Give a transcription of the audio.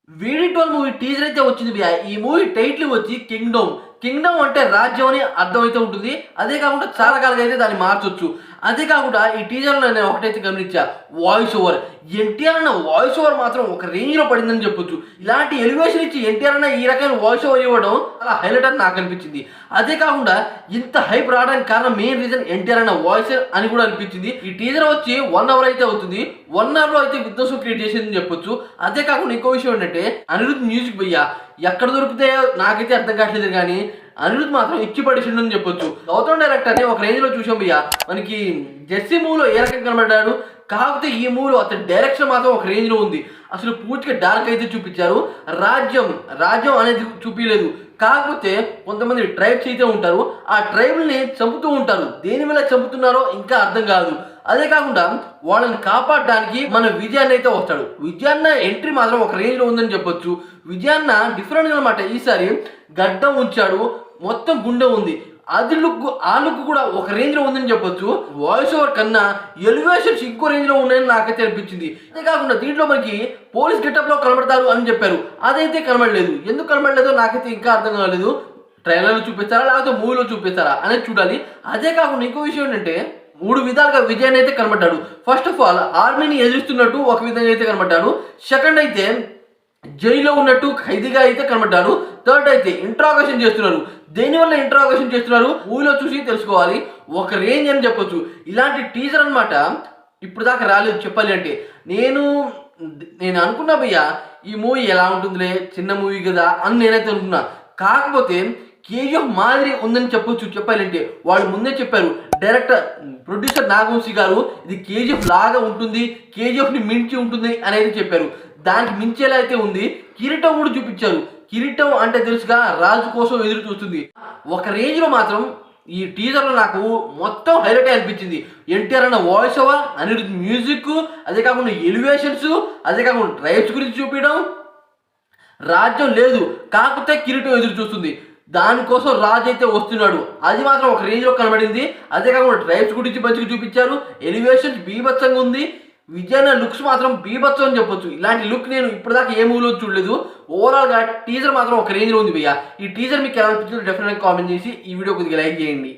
వీడి 12 movie teaser అయితే వచ్చింది భయ్యా. ఈ మూవీ టైటిల్ వచ్చి కింగ్డమ్. కింగ్డమ్ అంటే రాజ్యం అని అర్థం అయితే ఉంటుంది. అదే కాకుండా చాలా కాలంగా అయితే దాన్ని మార్చొచ్చు. అదే కాకుండా ఈ టీజర్లో నేను ఒకటైతే గమనించా, వాయిస్ ఓవర్. ఎన్టీఆర్ అన్న వాయిస్ ఓవర్ మాత్రం ఒక రేంజ్లో పడిందని చెప్పొచ్చు. ఇలాంటి ఎలివేషన్ ఇచ్చి ఎన్టీఆర్ అన్న ఈ రకమైన వాయిస్ ఓవర్ ఇవ్వడం చాలా హైలైట్ అని నాకు అనిపించింది. అదే కాకుండా ఇంత హైప్ రావడానికి కారణం మెయిన్ రీజన్ ఎన్టీఆర్ అన్న వాయిస్ అని కూడా అనిపించింది. ఈ టీజర్ వచ్చి 1 అవర్ అయితే అవుతుంది. 1 అవర్లో అయితే విధ్వంసం క్రియేట్ చేసిందని చెప్పొచ్చు. అదే కాకుండా ఇంకో విషయం ఏంటంటే అనిరుద్ధ్ మ్యూజిక్ భయ్యా ఎక్కడ దొరుకుతాయో నాకైతే అర్థం కావట్లేదు, కానీ అనిరుద్ధ్ మాత్రం ఇచ్చి పడేసిండని చెప్పొచ్చు. గౌతమ్ డైరెక్టర్ని ఒక రేంజ్లో చూసాం భయ్యా. మనకి జెర్సీ మూవీలో ఏ రకంగా కనబడ్డాడు, కాకపోతే ఈ మూవీలో అతని డైరెక్షన్ మాత్రం ఒక రేంజ్లో ఉంది. అసలు పూర్తిగా డార్క్ అయితే చూపించారు. రాజ్యం అనేది చూపించలేదు. కాకపోతే కొంతమంది ట్రైబ్స్ అయితే ఉంటారు, ఆ ట్రైబ్ని చంపుతూ ఉంటారు. దేని వల్ల చంపుతున్నారో ఇంకా అర్థం కాదు. అదే కాకుండా వాళ్ళని కాపాడడానికి మన విజయాన్ని అయితే వస్తాడు. విజయాన్న ఎంట్రీ మాత్రం ఒక రేంజ్లో ఉందని చెప్పొచ్చు. విజయాన్న డిఫరెంట్ అనమాట. ఈసారి గడ్డం ఉంచాడు, మొత్తం గుండె ఉంది. అది ఆ లుక్ కూడా ఒక రేంజ్లో ఉందని చెప్పొచ్చు. వాయిస్ ఓవర్ కన్నా ఎలివేషన్స్ ఇంకో రేంజ్లో ఉన్నాయని నాకైతే అనిపించింది. అదే కాకుండా దీంట్లో మనకి పోలీస్ గెటప్లో కనబడతారు అని చెప్పారు, అదైతే కనబడలేదు. ఎందుకు కనబడలేదో నాకైతే ఇంకా అర్థం కాలేదు. ట్రైలర్లో చూపిస్తారా లేకపోతే మూవీలో చూపిస్తారా అనేది చూడాలి. అదే కాకుండా ఇంకో విషయం ఏంటంటే 3 విధాలుగా విజయాన్ని అయితే కనబడ్డాడు. ఫస్ట్ ఆఫ్ ఆల్ ఆర్మీని ఎదురుస్తున్నట్టు ఒక విధంగా అయితే కనబడ్డాడు. సెకండ్ అయితే జైల్లో ఉన్నట్టు ఖైదీగా అయితే కనబడ్డాడు. థర్డ్ అయితే ఇంట్రాగేషన్ చేస్తున్నారు. దేనివల్ల ఇంట్రాగేషన్ చేస్తున్నారు మూవీలో చూసి తెలుసుకోవాలి. ఒక రేంజ్ అని చెప్పొచ్చు. ఇలాంటి టీజర్ అనమాట ఇప్పుడు దాకా రాలేదు చెప్పాలి అంటే. నేను అనుకున్నా భయ్యా ఈ మూవీ ఎలా ఉంటుందిలే, చిన్న మూవీ కదా అని నేనైతే అనుకున్నా. కాకపోతే కేజీఎఫ్ మాదిరి ఉందని చెప్పొచ్చు చెప్పాలంటే. వాళ్ళు ముందే చెప్పారు, డైరెక్టర్ ప్రొడ్యూసర్ నాగవంశీ గారు, ఇది కేజీఎఫ్ లాగా ఉంటుంది, కేజీఎఫ్ని మించి ఉంటుంది అనేది చెప్పారు. దానికి మించేలా అయితే ఉంది. కిరీటం కూడా చూపించారు. కిరీటం అంటే తెలుసుగా రాజు కోసం ఎదురు చూస్తుంది. ఒక రేంజ్లో మాత్రం ఈ టీజర్లో నాకు మొత్తం హైలైట్ అనిపించింది. ఎన్టీఆర్ అన్న వాయిస్ ఓవర్, అనిరుద్ధ్ మ్యూజిక్, అదే కాకుండా ఎలివేషన్స్, అదే కాకుండా ట్రైబ్స్ గురించి చూపించడం. రాజ్యం లేదు, కాకపోతే కిరీటం ఎదురు చూస్తుంది. దానికోసం రాజు అయితే వస్తున్నాడు. అది మాత్రం ఒక రేంజ్లో కనబడింది. అదే కాకుండా ట్రైబ్స్ గురించి మంచిగా చూపించారు. ఎలివేషన్స్ బీభత్సంగా ఉంది. విజయన లుక్స్ మాత్రం బీభత్సం అని చెప్పొచ్చు. ఇలాంటి లుక్ నేను ఇప్పటిదాకా ఏ మూవీలో చూడలేదు. ఓవరాల్గా టీజర్ మాత్రం ఒక రేంజ్లో ఉంది భయ్యా. ఈ టీజర్ మీకు ఎలా అనిపించిందో డెఫినెట్గా కామెంట్ చేసి ఈ వీడియో కొద్దిగా లైక్ చేయండి.